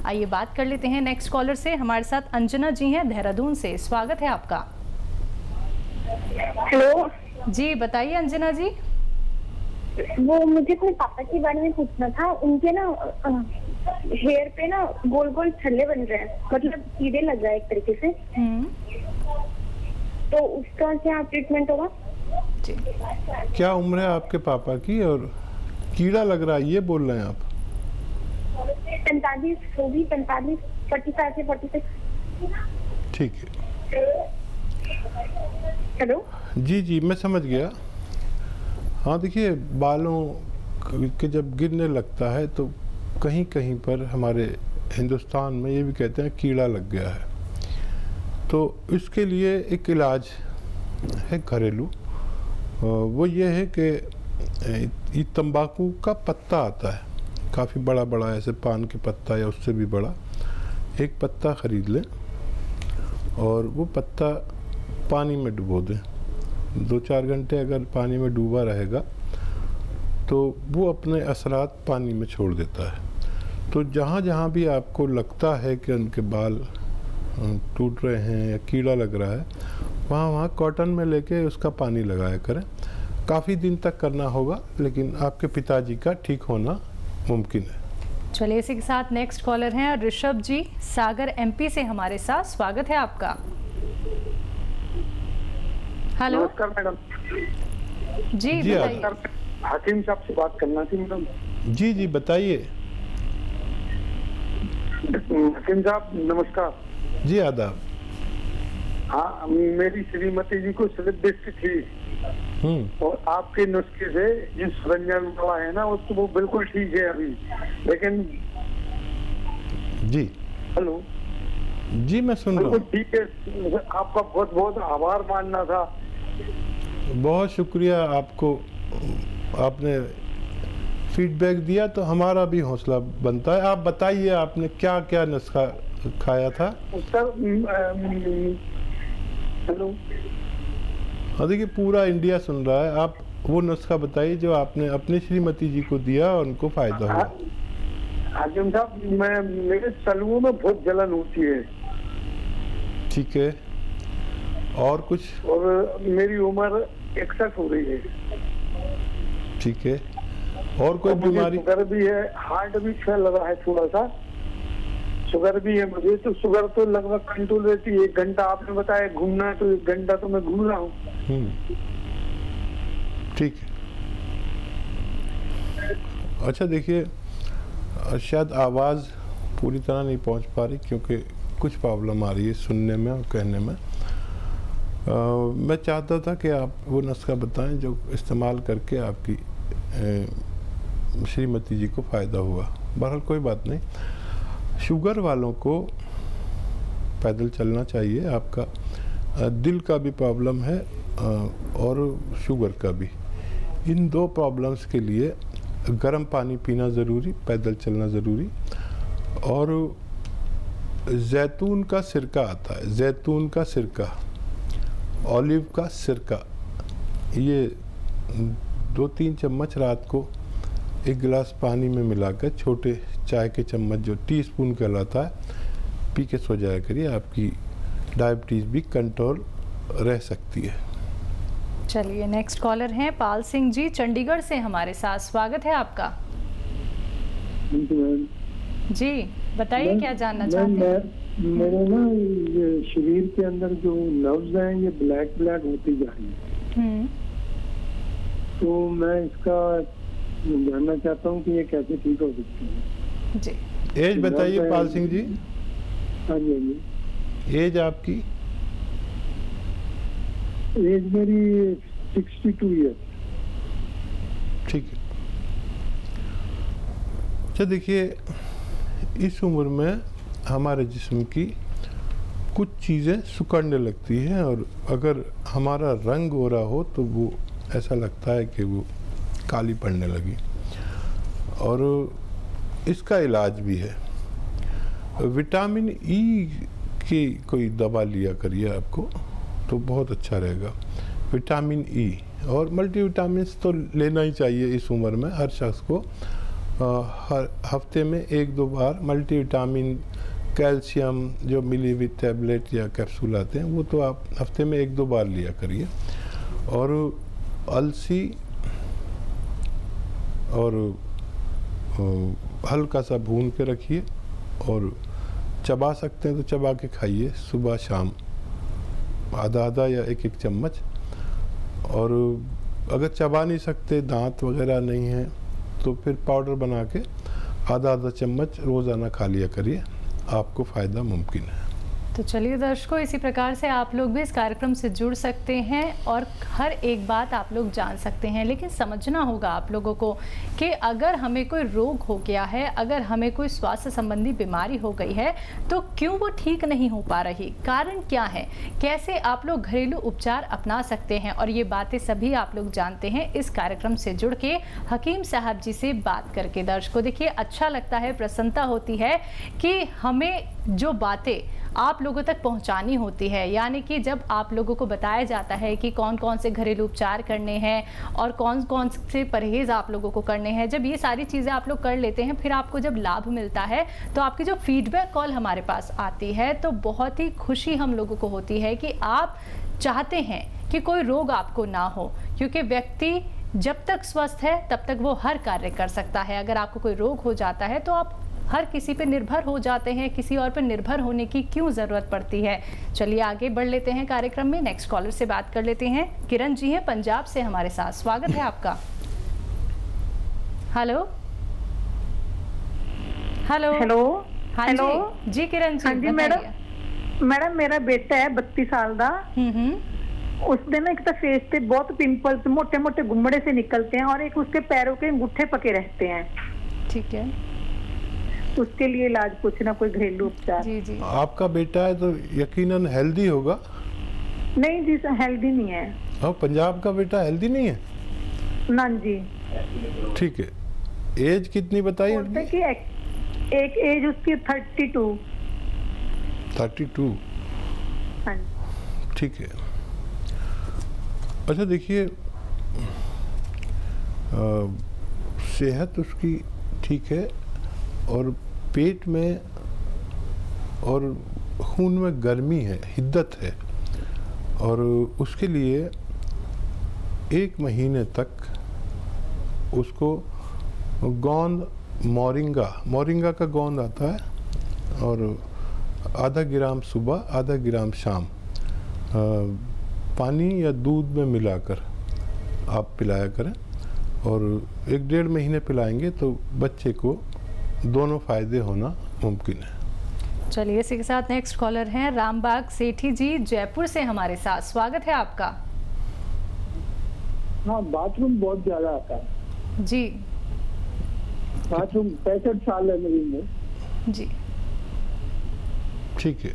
आइए बात कर लेते हैं नेक्स्ट कॉलर से। हमारे साथ अंजना जी हैं देहरादून से, स्वागत है आपका। हेलो जी बताइए अंजना जी। वो मुझे अपने पापा के बारे में पूछना था। उनके ना हेयर पे ना गोल गोल छल्ले बन रहे हैं, मतलब कीड़े लग रहा है एक तरीके से। तो उसका क्या ट्रीटमेंट होगा? जी। क्या उम्र है आपके पापा की और कीड़ा लग रहा है ये बोल रहे हैं आप? 45 होगी, 45, 45 से 46। ठीक है। हेलो जी जी मैं समझ गया। हाँ देखिए, बालों के जब गिरने लगता है तो कहीं कहीं पर हमारे हिंदुस्तान में ये भी कहते हैं कीड़ा लग गया है। तो इसके लिए एक इलाज है घरेलू, वो ये है कि ये तंबाकू का पत्ता आता है, काफ़ी बड़ा बड़ा, ऐसे पान के पत्ता या उससे भी बड़ा। एक पत्ता ख़रीद लें और वो पत्ता पानी में डुबो दें। 2-4 घंटे अगर पानी में डूबा रहेगा तो वो अपने असरात पानी में छोड़ देता है। तो जहाँ जहाँ भी आपको लगता है कि उनके बाल टूट रहे हैं या कीड़ा लग रहा है, वहाँ वहाँ कॉटन में लेके उसका पानी लगाया करें। काफ़ी दिन तक करना होगा, लेकिन आपके पिताजी का ठीक होना मुमकिन है। चलिए इसी के साथ नेक्स्ट कॉलर हैं ऋषभ जी, सागर एमपी से हमारे साथ, स्वागत है आपका। हेलो नमस्कार मैडम। जी बताइए। हकीम साहब से बात करना थी मैडम। जी जी बताइए। हकीम साहब नमस्कार। जी आदाब। हाँ, मेरी श्रीमती जी को स्लिप डिस्क थी और आपके नुस्खे से जो सरंजाम वाला है ना, उसको वो बिल्कुल ठीक है अभी। लेकिन जी हेलो जी मैं सुन रहा हूँ। ठीक है, आपका बहुत बहुत आभार मानना था। बहुत शुक्रिया आपको, आपने फीडबैक दिया तो हमारा भी हौसला बनता है। आप बताइए आपने क्या क्या नुस्खा खाया था? सर हेलो, हाँ देखिए पूरा इंडिया सुन रहा है। आप वो नुस्खा बताइए जो आपने अपनी श्रीमती जी को दिया और उनको फायदा हुआ। हाकिम साहब, मेरे तलुओं में बहुत जलन होती है। ठीक है, और कुछ? और मेरी उम्र 61 हो रही है। ठीक है, और कोई बीमारी? शुगर भी है, हार्ट भी फैल रहा है थोड़ा सा, शुगर भी है मुझे। तो शुगर तो लगभग कंट्रोल रहती है। 1 घंटा आपने बताया घूमना है, तो 1 घंटा तो मैं घूम रहा हूँ। ठीक है। अच्छा देखिए, शायद आवाज़ पूरी तरह नहीं पहुंच पा रही क्योंकि कुछ प्रॉब्लम आ रही है सुनने में और कहने में। मैं चाहता था कि आप वो नुस्खा बताएं जो इस्तेमाल करके आपकी श्रीमती जी को फ़ायदा हुआ। बहरहाल कोई बात नहीं, शुगर वालों को पैदल चलना चाहिए। आपका दिल का भी प्रॉब्लम है और शुगर का भी। इन 2 प्रॉब्लम्स के लिए गर्म पानी पीना ज़रूरी, पैदल चलना ज़रूरी। और जैतून का सिरका आता है, जैतून का सिरका, ऑलिव का सिरका, ये 2-3 चम्मच रात को 1 गिलास पानी में मिलाकर, छोटे चाय के चम्मच जो टीस्पून कहलाता है, पी के सो जाया करिए। आपकी डायबिटीज़ भी कंट्रोल रह सकती है। चलिए नेक्स्ट कॉलर हैं पाल सिंह जी, चंडीगढ़ से हमारे साथ, स्वागत है आपका। जी बताइए क्या जानना चाहते हैं? मेरे ना ये शरीर के अंदर जो नर्व्स हैं ये ब्लैक ब्लैक होती जा रही है। तो मैं इसका जानना चाहता हूँ कि ये कैसे ठीक हो सकती है। जी एज बताइए पाल सिंह जी। हाँ जी, हाँ जी। एज आपकी? एज मेरी 62 ईयर। ठीक है। अच्छा देखिए, इस उम्र में हमारे जिस्म की कुछ चीज़ें सिकुड़ने लगती हैं और अगर हमारा रंग हो रहा हो तो वो ऐसा लगता है कि वो काली पड़ने लगी। और इसका इलाज भी है। विटामिन ई की कोई दवा लिया करिए आपको तो बहुत अच्छा रहेगा। विटामिन ई और मल्टीविटामिन्स तो लेना ही चाहिए इस उम्र में हर शख्स को। हर हफ्ते में 1-2 बार मल्टीविटामिन, कैल्शियम जो मिली हुई टैबलेट या कैप्सूल आते हैं वो तो आप हफ्ते में 1-2 बार लिया करिए। और अलसी और हल्का सा भून के रखिए और चबा सकते हैं तो चबा के खाइए सुबह शाम, आधा या एक चम्मच। और अगर चबा नहीं सकते, दांत वगैरह नहीं है, तो फिर पाउडर बना के आधा चम्मच रोज़ाना खा लिया करिए, आपको फ़ायदा मुमकिन है। तो चलिए दर्शकों, इसी प्रकार से आप लोग भी इस कार्यक्रम से जुड़ सकते हैं और हर एक बात आप लोग जान सकते हैं। लेकिन समझना होगा आप लोगों को कि अगर हमें कोई रोग हो गया है, अगर हमें कोई स्वास्थ्य संबंधी बीमारी हो गई है, तो क्यों वो ठीक नहीं हो पा रही, कारण क्या है, कैसे आप लोग घरेलू उपचार अपना सकते हैं, और ये बातें सभी आप लोग जानते हैं इस कार्यक्रम से जुड़ के हकीम साहब जी से बात करके। दर्शकों देखिए, अच्छा लगता है, प्रसन्नता होती है कि हमें जो बातें आप लोगों तक पहुंचानी होती है, यानी कि जब आप लोगों को बताया जाता है कि कौन कौन से घरेलू उपचार करने हैं और कौन कौन से परहेज़ आप लोगों को करने हैं, जब ये सारी चीज़ें आप लोग कर लेते हैं, फिर आपको जब लाभ मिलता है तो आपकी जो फीडबैक कॉल हमारे पास आती है तो बहुत ही खुशी हम लोगों को होती है कि आप चाहते हैं कि कोई रोग आपको ना हो, क्योंकि व्यक्ति जब तक स्वस्थ है तब तक वो हर कार्य कर सकता है। अगर आपको कोई रोग हो जाता है तो आप हर किसी पे निर्भर हो जाते हैं, किसी और पे निर्भर होने की क्यों ज़रूरत पड़ती है। चलिए आगे बढ़ लेते हैं कार्यक्रम में, नेक्स्ट कॉलर से बात कर लेते हैं। किरण जी हैं पंजाब से हमारे साथ, स्वागत है आपका। Hello hello hello. हाँ हेलो जी किरण जी। हाँ जी मैडम मेरा बेटा है 32 साल का। उसने ना एक तो फेस पे बहुत पिंपल्स, मोटे मोटे गुम्मड़े से निकलते हैं और एक उसके पैरों के अंगूठे पके रहते हैं। ठीक है, उसके लिए इलाज पूछना, कोई घरेलू उपचार। जी जी। आपका बेटा है तो यकीनन हेल्दी होगा। नहीं जी सर, हेल्दी नहीं है। हाँ, पंजाब का बेटा हेल्दी नहीं है। ना जी। ठीक है, एज कितनी बताइए? बोलते कि एक एज उसकी 32। 32। हाँ। ठीक है। अच्छा देखिए, सेहत उसकी ठीक है और पेट में और खून में गर्मी है, हिद्दत है, और उसके लिए 1 महीने तक उसको गोंद मोरिंगा का गोंद आता है और आधा ग्राम सुबह, आधा ग्राम शाम पानी या दूध में मिलाकर आप पिलाया करें, और 1-1.5 महीने पिलाएंगे तो बच्चे को दोनों फायदे होना मुमकिन है। चलिए इसी के साथ नेक्स्ट कॉलर हैं रामबाग सेठी जी जयपुर से हमारे साथ, स्वागत है आपका। हाँ, बाथरूम बहुत ज्यादा आता है जी। बाथरूम 65 साल है मेरी उम्र। जी ठीक है।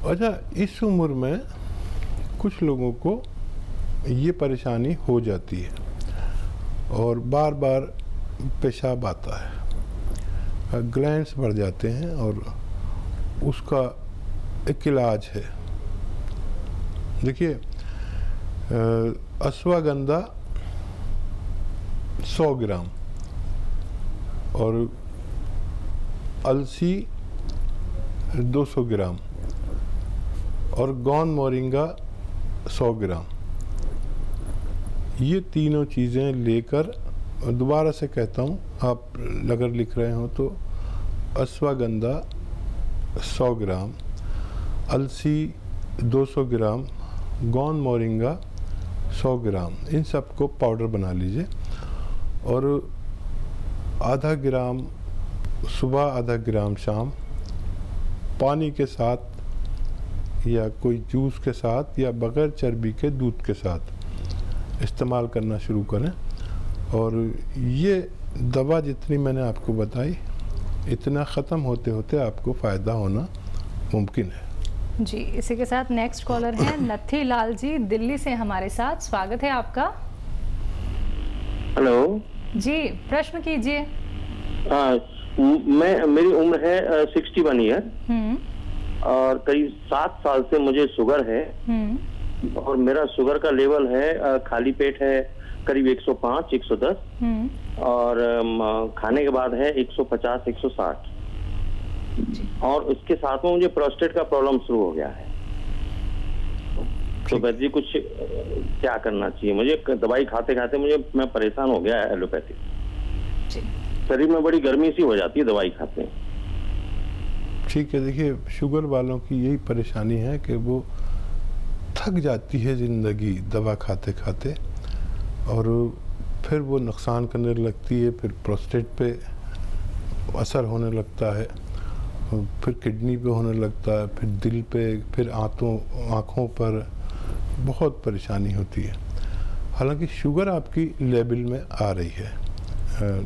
अच्छा, इस उम्र में कुछ लोगों को ये परेशानी हो जाती है और बार बार पेशाब आता है, ग्लैंड्स बढ़ जाते हैं, और उसका एक इलाज है। देखिए, अश्वगंधा 100 ग्राम और अलसी 200 ग्राम और गोंद मोरिंगा 100 ग्राम, ये तीनों चीज़ें लेकर, दोबारा से कहता हूँ, आप अगर लिख रहे हो तो अश्वगंधा 100 ग्राम, अलसी 200 ग्राम, गोंद मोरिंगा 100 ग्राम, इन सबको पाउडर बना लीजिए और आधा ग्राम सुबह, आधा ग्राम शाम पानी के साथ या कोई जूस के साथ या बगैर चर्बी के दूध के साथ इस्तेमाल करना शुरू करें। और ये दवा जितनी मैंने आपको बताई, इतना ख़त्म होते होते आपको फ़ायदा होना मुमकिन है। जी, इसी के साथ नेक्स्ट कॉलर हैं नथी लाल जी दिल्ली से हमारे साथ, स्वागत है आपका। हेलो जी, प्रश्न कीजिए। मेरी उम्र है 61 ईयर और करीब 7 साल से मुझे शुगर है और मेरा शुगर का लेवल है, खाली पेट है करीब 105, 110 और खाने के बाद है 150, 160 और उसके साथ में मुझे प्रोस्टेट का प्रॉब्लम शुरू हो गया है। तो वैद्य जी कुछ क्या करना चाहिए मुझे? दवाई खाते खाते मैं परेशान हो गया है एलोपैथी। शरीर में बड़ी गर्मी सी हो जाती है दवाई खाते हैं। ठीक है, देखिए शुगर वालों की यही परेशानी है कि वो थक जाती है ज़िंदगी दवा खाते खाते और फिर वो नुकसान करने लगती है, फिर प्रोस्टेट पे असर होने लगता है, फिर किडनी पे होने लगता है, फिर दिल पे, फिर आँखों पर बहुत परेशानी होती है। हालांकि शुगर आपकी लेवल में आ रही है,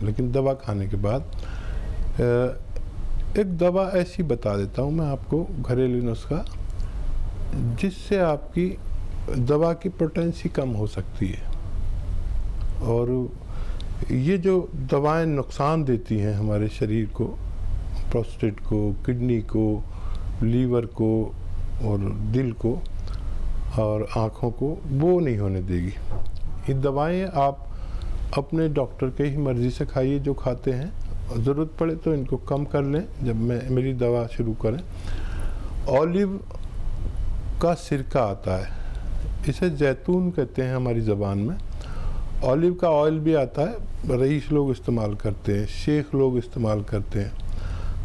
लेकिन दवा खाने के बाद एक दवा ऐसी बता देता हूँ मैं आपको, घरेलू नुस्खा, जिससे आपकी दवा की पोटेंसी कम हो सकती है। और ये जो दवाएं नुकसान देती हैं हमारे शरीर को, प्रोस्टेट को, किडनी को, लीवर को और दिल को और आँखों को, वो नहीं होने देगी। ये दवाएं आप अपने डॉक्टर के ही मर्ज़ी से खाइए जो खाते हैं, ज़रूरत पड़े तो इनको कम कर लें जब मेरी दवा शुरू करें। ऑलिव का सिरका आता है, इसे जैतून कहते हैं हमारी ज़बान में। ऑलिव का ऑयल भी आता है, रईस लोग इस्तेमाल करते हैं, शेख लोग इस्तेमाल करते हैं,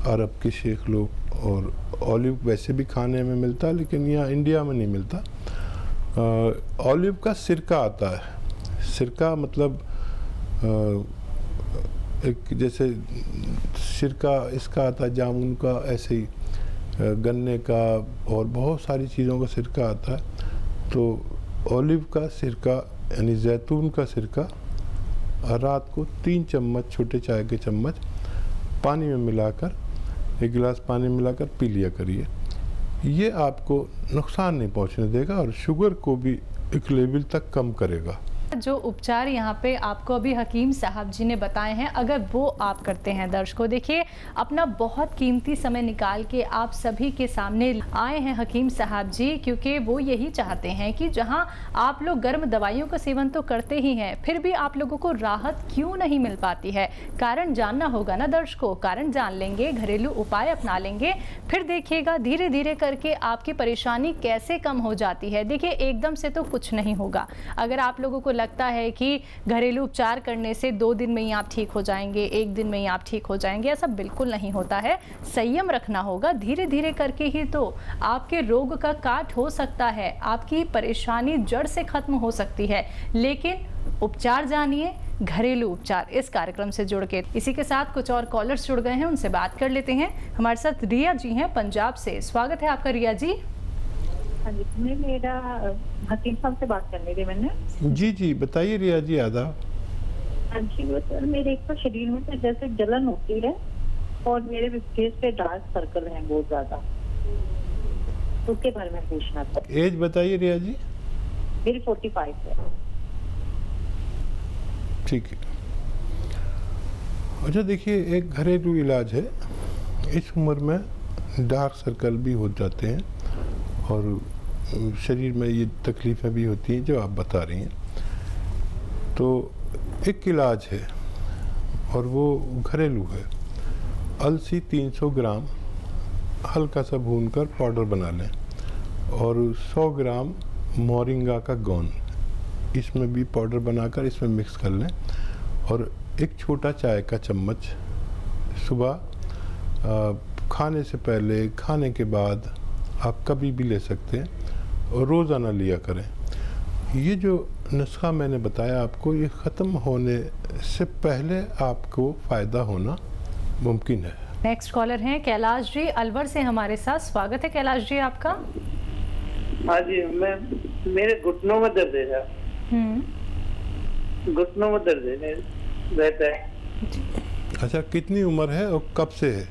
अरब के शेख लोग। और ऑलिव वैसे भी खाने में मिलता है लेकिन यहाँ इंडिया में नहीं मिलता। ऑलिव का सिरका आता है। सिरका मतलब एक जैसे सिरका इसका आता है जामुन का, ऐसे ही गन्ने का और बहुत सारी चीज़ों का सिरका आता है। तो ऑलिव का सिरका यानी जैतून का सिरका रात को 3 चम्मच, छोटे चाय के चम्मच पानी में मिलाकर, 1 गिलास पानी में मिलाकर पी लिया करिए। ये आपको नुकसान नहीं पहुंचने देगा और शुगर को भी एक लेवल तक कम करेगा। जो उपचार यहाँ पे आपको अभी हकीम साहब जी ने बताए हैं, अगर वो आप करते हैं दर्शकों, देखिए अपना बहुत कीमती समय निकाल के आप सभी के सामने आए हैं हकीम साहब जी, क्योंकि वो यही चाहते हैं कि जहाँ आप लोग गर्म दवाइयों का सेवन तो करते ही हैं, फिर भी आप लोगों को राहत क्यों नहीं मिल पाती है। कारण जानना होगा ना दर्शकों, कारण जान लेंगे, घरेलू उपाय अपना लेंगे, फिर देखिएगा धीरे धीरे करके आपकी परेशानी कैसे कम हो जाती है। देखिए एकदम से तो कुछ नहीं होगा। अगर आप लोगों को लगता है कि घरेलू उपचार करने से 2 दिन में ही आप ठीक हो जाएंगे, 1 दिन में ही आप ठीक हो जाएंगे, ऐसा बिल्कुल नहीं होता है। संयम रखना होगा, धीरे धीरे करके ही तो आपके रोग का काट हो सकता है, आपकी परेशानी जड़ से खत्म हो सकती है। लेकिन उपचार जानिए, घरेलू उपचार, इस कार्यक्रम से जुड़ के। इसी के साथ कुछ और कॉलर्स जुड़ गए हैं, उनसे बात कर लेते हैं। हमारे साथ रिया जी हैं पंजाब से। स्वागत है आपका रिया जी। हाँ जी, मेरा हकीम साहब से बात करनी थी मैंने। जी जी बताइए रिया जी। आदाब। हाँ जी, वो सर मेरे एक तो शरीर में से जैसे जलन होती है और मेरे फेस पे डार्क सर्कल हैं बहुत ज्यादा, उसके बारे में पूछना था। एज बताइए रिया जी। मेरी 45 है। ठीक है। अच्छा देखिए, एक घरेलू इलाज है। इस उम्र में डार्क सर्कल भी हो जाते हैं और शरीर में ये तकलीफ़ें भी होती हैं जो आप बता रही हैं। तो एक इलाज है और वो घरेलू है। अलसी 300 ग्राम हल्का सा भूनकर पाउडर बना लें और 100 ग्राम मोरिंगा का गोंद इसमें भी पाउडर बनाकर इसमें मिक्स कर लें और एक छोटा चाय का चम्मच सुबह खाने से पहले, खाने के बाद आप कभी भी ले सकते हैं और रोज़ाना लिया करें। ये जो नुस्खा मैंने बताया आपको, ये ख़त्म होने से पहले आपको फ़ायदा होना मुमकिन है। नेक्स्ट कॉलर हैं कैलाश जी अलवर से हमारे साथ। स्वागत है कैलाश जी आपका। हाँ जी, मेरे घुटनों में दर्द है। घुटनों में दर्द रहता है। अच्छा, कितनी उम्र है और कब से है?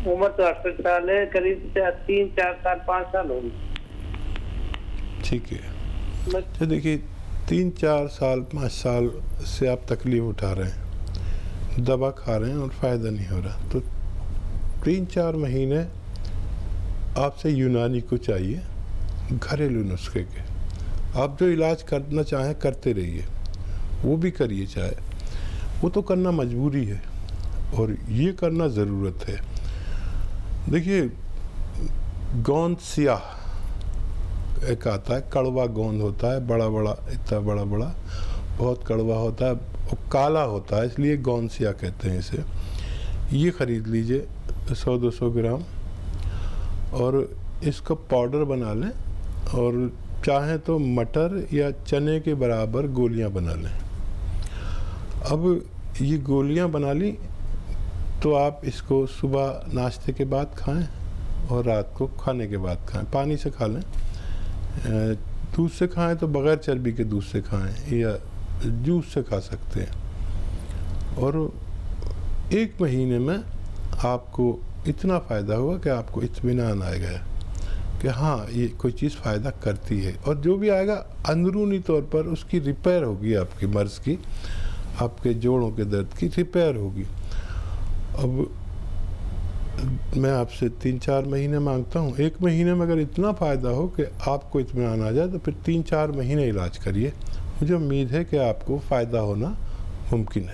उम्र तो 68 साल है, करीब 3, 4 साल, 5 साल होगी। ठीक है। तो देखिए 3, 4 साल, 5 साल से आप तकलीफ उठा रहे हैं, दवा खा रहे हैं और फ़ायदा नहीं हो रहा, तो 3-4 महीने आपसे यूनानी को चाहिए, घरेलू नुस्खे के, आप जो इलाज करना चाहें करते रहिए, वो भी करिए, चाहे वो तो करना मजबूरी है और ये करना ज़रूरत है। देखिए, गोंद सियाह एक आता है, कड़वा गोंद होता है, बड़ा बड़ा, इतना बड़ा बड़ा, बहुत कड़वा होता है और काला होता है, इसलिए गोंद सियाह कहते हैं इसे। ये ख़रीद लीजिए 100-200 ग्राम और इसका पाउडर बना लें और चाहें तो मटर या चने के बराबर गोलियां बना लें। अब ये गोलियां बना ली तो आप इसको सुबह नाश्ते के बाद खाएं और रात को खाने के बाद खाएं। पानी से खा लें, दूध से खाएं तो बग़ैर चर्बी के दूध से खाएं या जूस से खा सकते हैं। और 1 महीने में आपको इतना फ़ायदा होगा कि आपको इत्मीनान आएगा कि हाँ, ये कोई चीज़ फ़ायदा करती है। और जो भी आएगा अंदरूनी तौर पर उसकी रिपेयर होगी, आपकी मर्ज़ की, आपके जोड़ों के दर्द की रिपेयर होगी। अब मैं आपसे 3-4 महीने मांगता हूँ। 1 महीने में अगर इतना फ़ायदा हो कि आपको इत्मीनान आ जाए तो फिर 3-4 महीने इलाज करिए। मुझे उम्मीद है कि आपको फ़ायदा होना मुमकिन है।